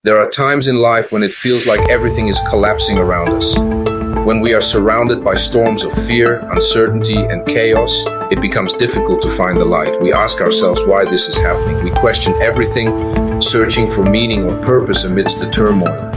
There are times in life when it feels like everything is collapsing around us. When we are surrounded by storms of fear, uncertainty, and chaos, it becomes difficult to find the light. We ask ourselves why this is happening. We question everything, searching for meaning or purpose amidst the turmoil.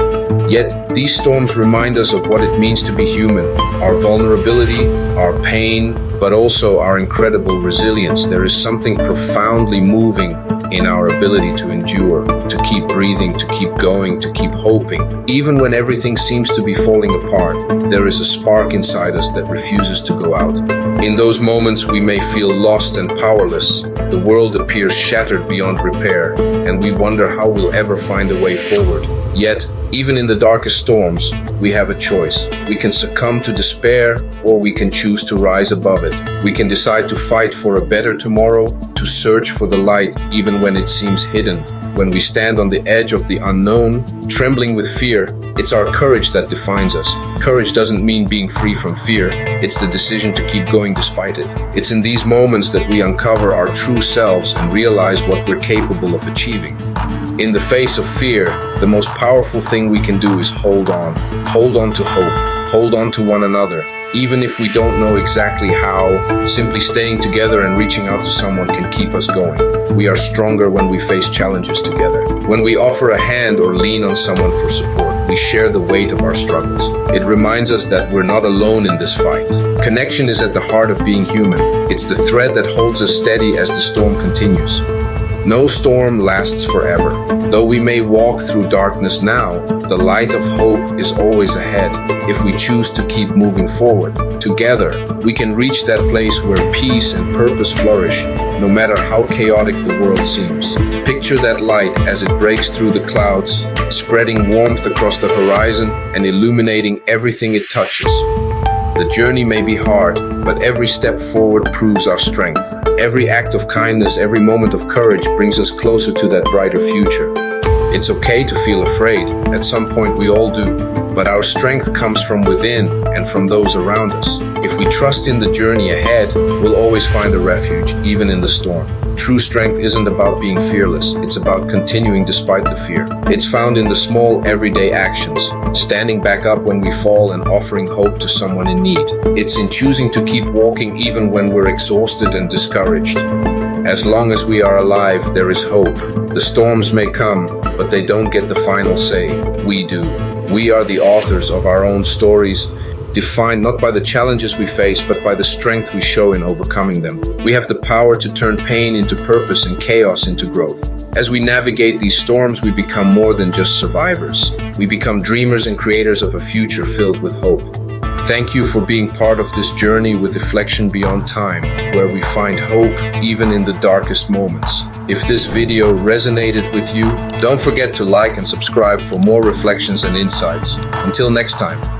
Yet, these storms remind us of what it means to be human, our vulnerability, our pain, but also our incredible resilience. There is something profoundly moving in our ability to endure, to keep breathing, to keep going, to keep hoping. Even when everything seems to be falling apart, there is a spark inside us that refuses to go out. In those moments, we may feel lost and powerless. The world appears shattered beyond repair, and we wonder how we'll ever find a way forward. Yet, even in the darkest storms, we have a choice. We can succumb to despair, or we can choose to rise above it. We can decide to fight for a better tomorrow, to search for the light even when it seems hidden. When we stand on the edge of the unknown, trembling with fear, it's our courage that defines us. Courage doesn't mean being free from fear. It's the decision to keep going despite it. It's in these moments that we uncover our true selves and realize what we're capable of achieving. In the face of fear, the most powerful thing we can do is hold on. Hold on to hope. Hold on to one another. Even if we don't know exactly how, simply staying together and reaching out to someone can keep us going. We are stronger when we face challenges together. When we offer a hand or lean on someone for support, we share the weight of our struggles. It reminds us that we're not alone in this fight. Connection is at the heart of being human. It's the thread that holds us steady as the storm continues. No storm lasts forever. Though we may walk through darkness now, the light of hope is always ahead if we choose to keep moving forward. Together, we can reach that place where peace and purpose flourish, no matter how chaotic the world seems. Picture that light as it breaks through the clouds, spreading warmth across the horizon and illuminating everything it touches. The journey may be hard, but every step forward proves our strength. Every act of kindness, every moment of courage brings us closer to that brighter future. It's okay to feel afraid. At some point we all do. But our strength comes from within and from those around us. If we trust in the journey ahead, we'll always find a refuge, even in the storm. True strength isn't about being fearless. It's about continuing despite the fear. It's found in the small, everyday actions, standing back up when we fall and offering hope to someone in need. It's in choosing to keep walking even when we're exhausted and discouraged. As long as we are alive, there is hope. The storms may come, but they don't get the final say. We do. We are the authors of our own stories, defined not by the challenges we face, but by the strength we show in overcoming them. We have the power to turn pain into purpose and chaos into growth. As we navigate these storms, we become more than just survivors. We become dreamers and creators of a future filled with hope. Thank you for being part of this journey with Reflection Beyond Time, where we find hope even in the darkest moments. If this video resonated with you, don't forget to like and subscribe for more reflections and insights. Until next time.